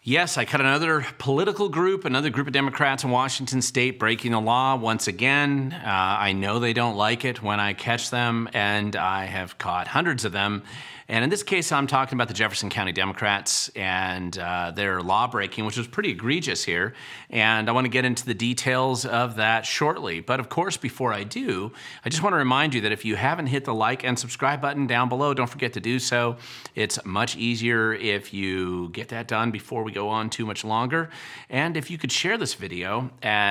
Yes, I cut another political group, another group of Democrats in Washington state breaking the law once again. I know they don't like it when I catch them, and I have caught hundreds of them. And in this case, I'm talking about the Jefferson County Democrats and their law breaking, which was pretty egregious here. And I want to get into the details of that shortly. But of course, before I do, I just want to remind you that if you haven't hit the like and subscribe button down below, don't forget to do so. It's much easier if you get that done before we go on too much longer. And if you could share this video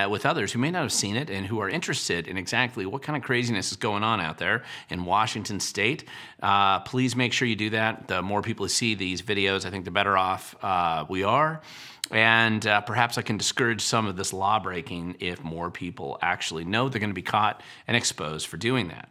with others who may not have seen it and who are interested in exactly what kind of craziness is going on out there in Washington state, please make sure you do that. The more people who see these videos, I think the better off we are. And perhaps I can discourage some of this law breaking if more people actually know they're going to be caught and exposed for doing that.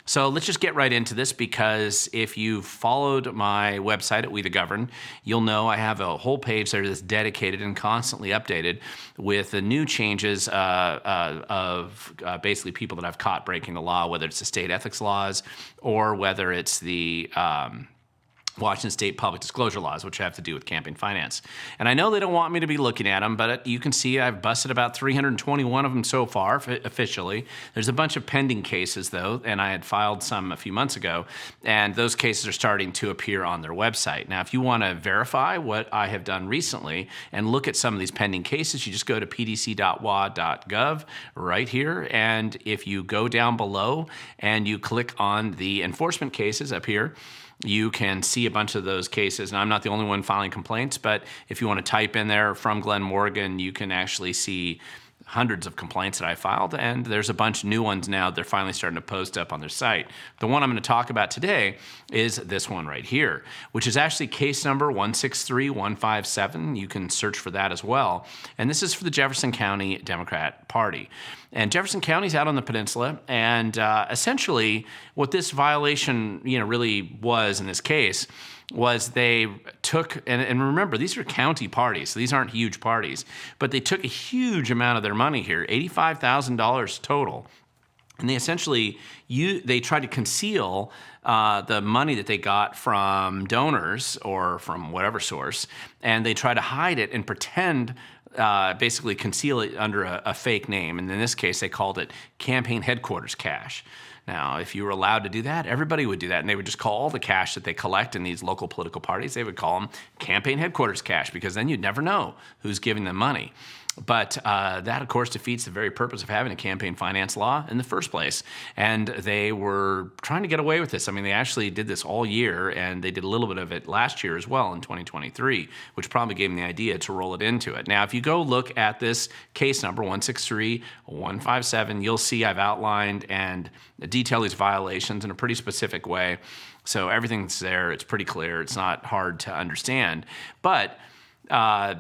So let's just get right into this, because if you've followed my website at We the Govern, you'll know I have a whole page there that's dedicated and constantly updated with the new changes of basically people that I've caught breaking the law, whether it's the state ethics laws or whether it's the Washington state public disclosure laws, which have to do with campaign finance. And I know they don't want me to be looking at them, but you can see I've busted about 321 of them so far officially. There's a bunch of pending cases, though, and I had filed some a few months ago, and those cases are starting to appear on their website. Now, if you want to verify what I have done recently and look at some of these pending cases, you just go to pdc.wa.gov right here, and if you go down below and you click on the enforcement cases up here, you can see a bunch of those cases. And I'm not the only one filing complaints, but if you want to type in there from Glen Morgan, you can actually see hundreds of complaints that I filed, and there's a bunch of new ones now. They're finally starting to post up on their site. The one I'm going to talk about today is this one right here, which is actually case number 163157. You can search for that as well. And this is for the Jefferson County Democrat Party. And Jefferson County's out on the peninsula, and essentially what this violation, really was in this case was they took, and remember, these are county parties, so these aren't huge parties, but they took a huge amount of their money here, $85,000 total. And they essentially, they tried to conceal the money that they got from donors or from whatever source, and they tried to hide it and pretend, basically conceal it under a fake name. And in this case, they called it campaign headquarters cash. Now, if you were allowed to do that, everybody would do that, and they would just call all the cash that they collect in these local political parties, they would call them campaign headquarters cash, because then you'd never know who's giving them money. But that, of course, defeats the very purpose of having a campaign finance law in the first place. And they were trying to get away with this. I mean, they actually did this all year, and they did a little bit of it last year as well in 2023, which probably gave them the idea to roll it into it. Now, if you go look at this case number, 163157, you'll see I've outlined and detailed these violations in a pretty specific way. So everything's there. It's pretty clear. It's not hard to understand. But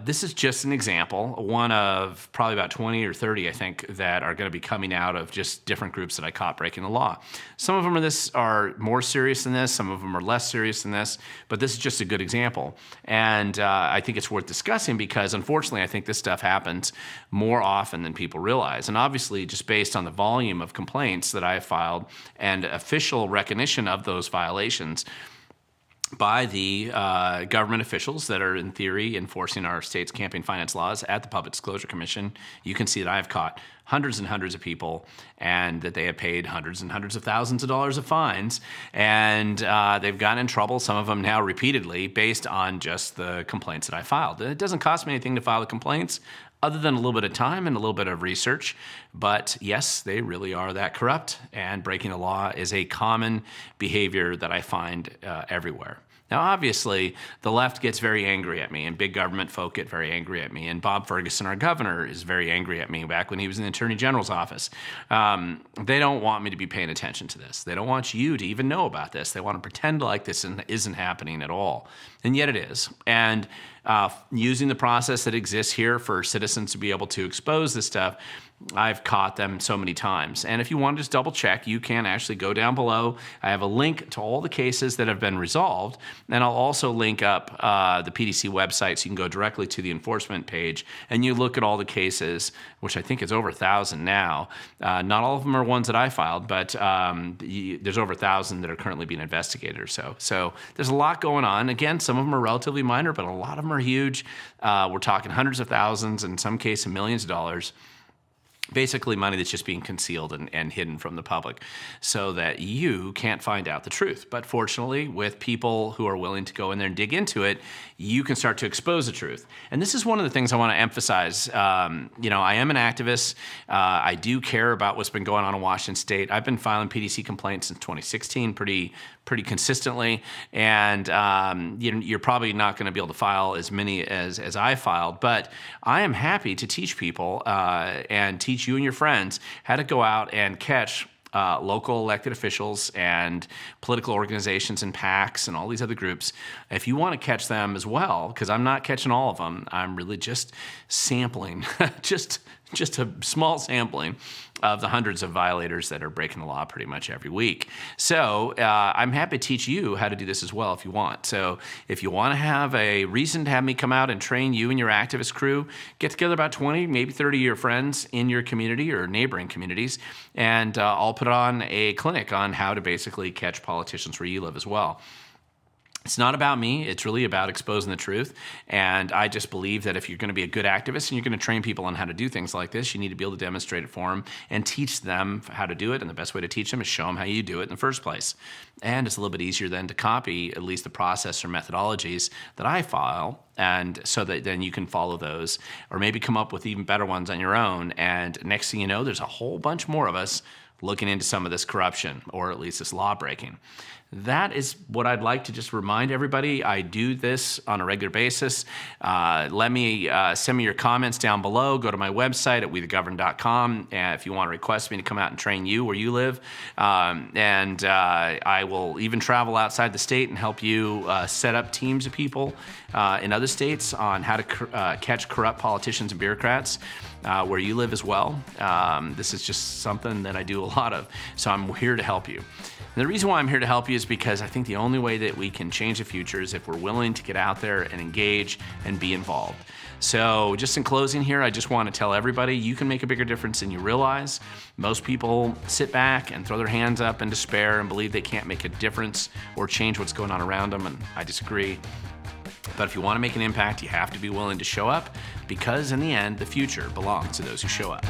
this is just an example, one of probably about 20 or 30, I think, that are going to be coming out of just different groups that I caught breaking the law. Some of them are more serious than this. Some of them are less serious than this. But this is just a good example. And I think it's worth discussing because, unfortunately, I think this stuff happens more often than people realize. And obviously, just based on the volume of complaints that I have filed and official recognition of those violations by the government officials that are, in theory, enforcing our state's campaign finance laws at the Public Disclosure Commission, you can see that I've caught hundreds and hundreds of people, and that they have paid hundreds and hundreds of thousands of dollars of fines, and they've gotten in trouble, some of them now repeatedly, based on just the complaints that I filed. It doesn't cost me anything to file the complaints, other than a little bit of time and a little bit of research. But yes, they really are that corrupt, and breaking the law is a common behavior that I find everywhere. Now, obviously, the left gets very angry at me, and big government folk get very angry at me, and Bob Ferguson, our governor, is very angry at me back when he was in the Attorney General's office. They don't want me to be paying attention to this. They don't want you to even know about this. They want to pretend like this isn't happening at all, and yet it is. And using the process that exists here for citizens to be able to expose this stuff, I've caught them so many times. And if you want to just double check, you can actually go down below. I have a link to all the cases that have been resolved. And I'll also link up the PDC website so you can go directly to the enforcement page and you look at all the cases, which I think is over 1,000 now. Not all of them are ones that I filed, but there's over 1,000 that are currently being investigated or so. So there's a lot going on. Again, some of them are relatively minor, but a lot of them are huge. We're talking hundreds of thousands, in some cases millions of dollars. Basically money that's just being concealed and hidden from the public so that you can't find out the truth. But fortunately, with people who are willing to go in there and dig into it, you can start to expose the truth. And this is one of the things I want to emphasize. I am an activist. I do care about what's been going on in Washington State. I've been filing PDC complaints since 2016 pretty consistently, and you're probably not going to be able to file as many as I filed, but I am happy to teach people and teach you and your friends how to go out and catch local elected officials and political organizations and PACs and all these other groups. If you want to catch them as well, because I'm not catching all of them, I'm really just sampling, just a small sampling of the hundreds of violators that are breaking the law pretty much every week. So I'm happy to teach you how to do this as well if you want. So if you want to have a reason to have me come out and train you and your activist crew, get together about 20, maybe 30 of your friends in your community or neighboring communities, and I'll put on a clinic on how to basically catch politicians where you live as well. It's not about me. It's really about exposing the truth. And I just believe that if you're going to be a good activist and you're going to train people on how to do things like this, you need to be able to demonstrate it for them and teach them how to do it. And the best way to teach them is show them how you do it in the first place. And it's a little bit easier then to copy at least the process or methodologies that I file, and so that then you can follow those or maybe come up with even better ones on your own. And next thing you know, there's a whole bunch more of us looking into some of this corruption, or at least this law breaking. That is what I'd like to just remind everybody. I do this on a regular basis. Send me your comments down below. Go to my website at wethegovern.com if you want to request me to come out and train you where you live. I will even travel outside the state and help you set up teams of people in other states on how to catch corrupt politicians and bureaucrats where you live as well. This is just something that I do a lot of, so I'm here to help you. And the reason why I'm here to help you is because I think the only way that we can change the future is if we're willing to get out there and engage and be involved. So just in closing here, I just want to tell everybody you can make a bigger difference than you realize. Most people sit back and throw their hands up in despair and believe they can't make a difference or change what's going on around them, and I disagree. But if you want to make an impact, you have to be willing to show up, because in the end, the future belongs to those who show up.